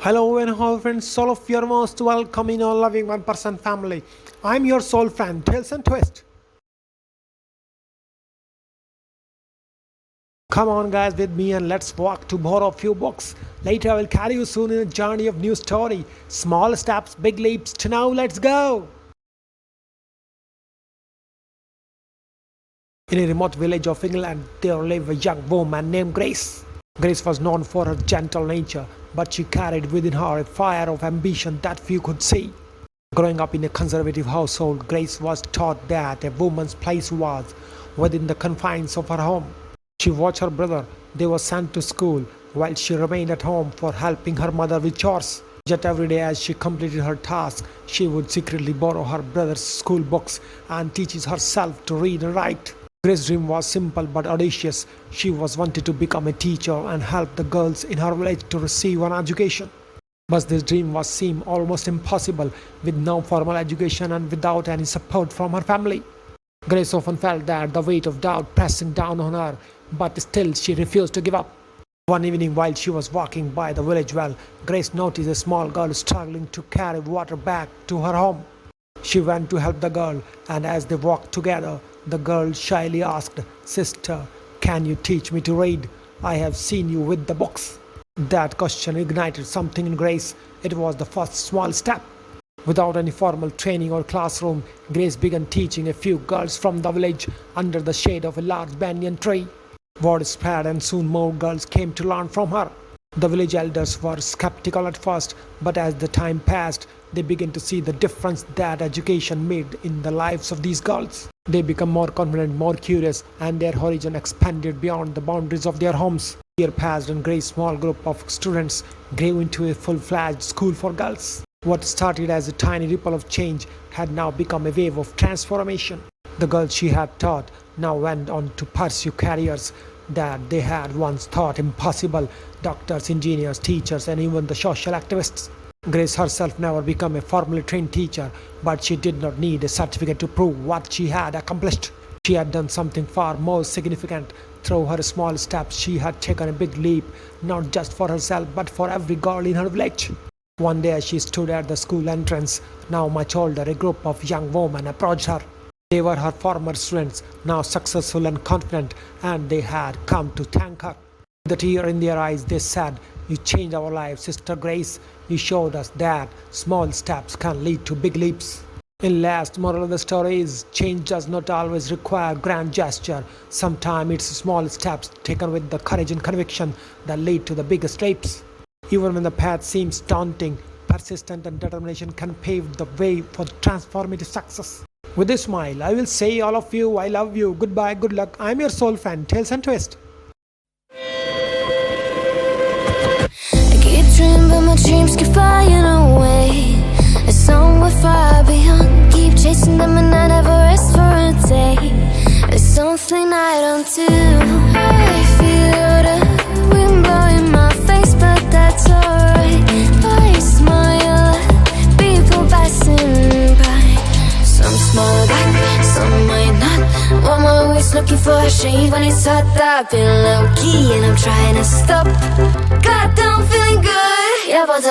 Hello and all friends, all of you are most welcome in our loving one person family. I'm your soul friend, Tales and Twist. Come on guys with me and let's walk to borrow a few books. Later I will carry you soon in a journey of new story. Small steps, big leaps. To now let's go. In a remote village of England, there lived a young woman named Grace. Grace was known for her gentle nature, but she carried within her a fire of ambition that few could see. Growing up in a conservative household, Grace was taught that a woman's place was within the confines of her home. She watched her brother; they were sent to school, while she remained at home for helping her mother with chores. Yet every day as she completed her task, she would secretly borrow her brother's school books and teaches herself to read and write. Grace's dream was simple but audacious. She was wanted to become a teacher and help the girls in her village to receive an education. But this dream was seemed almost impossible with no formal education and without any support from her family. Grace often felt that the weight of doubt pressing down on her, but still she refused to give up. One evening while she was walking by the village well, Grace noticed a small girl struggling to carry water back to her home. She went to help the girl, and as they walked together, the girl shyly asked, "Sister, can you teach me to read? I have seen you with the books." That question ignited something in Grace. It was the first small step. Without any formal training or classroom, Grace began teaching a few girls from the village under the shade of a large banyan tree. Word spread and soon more girls came to learn from her. The village elders were skeptical at first, but as the time passed, they began to see the difference that education made in the lives of these girls. They became more confident, more curious, and their horizon expanded beyond the boundaries of their homes. Year passed and Grace's small group of students grew into a full-fledged school for girls. What started as a tiny ripple of change had now become a wave of transformation. The girls she had taught now went on to pursue careers that they had once thought impossible: doctors, engineers, teachers, and even the social activists. Grace herself never became a formally trained teacher, but she did not need a certificate to prove what she had accomplished. She had done something far more significant. Through her small steps, she had taken a big leap, not just for herself, but for every girl in her village. One day as she stood at the school entrance, now much older, a group of young women approached her. They were her former students, now successful and confident, and they had come to thank her. With a tear in their eyes, they said, "You changed our lives, Sister Grace. You showed us that small steps can lead to big leaps." In last, moral of the story is, change does not always require grand gesture. Sometimes it's small steps taken with the courage and conviction that lead to the biggest leaps. Even when the path seems daunting, persistence and determination can pave the way for transformative success. With a smile, I will say all of you, I love you, goodbye, good luck. I'm your soul friend, Tales and Twist. I keep dreaming, but my dreams keep flying away. It's somewhere far beyond. Keep chasing them and I never rest for a day. It's something I don't do. I feel the wind blowing my face, but that's alright. I smile at people passing by. Some smile back, some might not. I'm always looking for a shade when it's hot. I've been low-key and I'm trying to stop. God, I'm feeling good. Yeah, but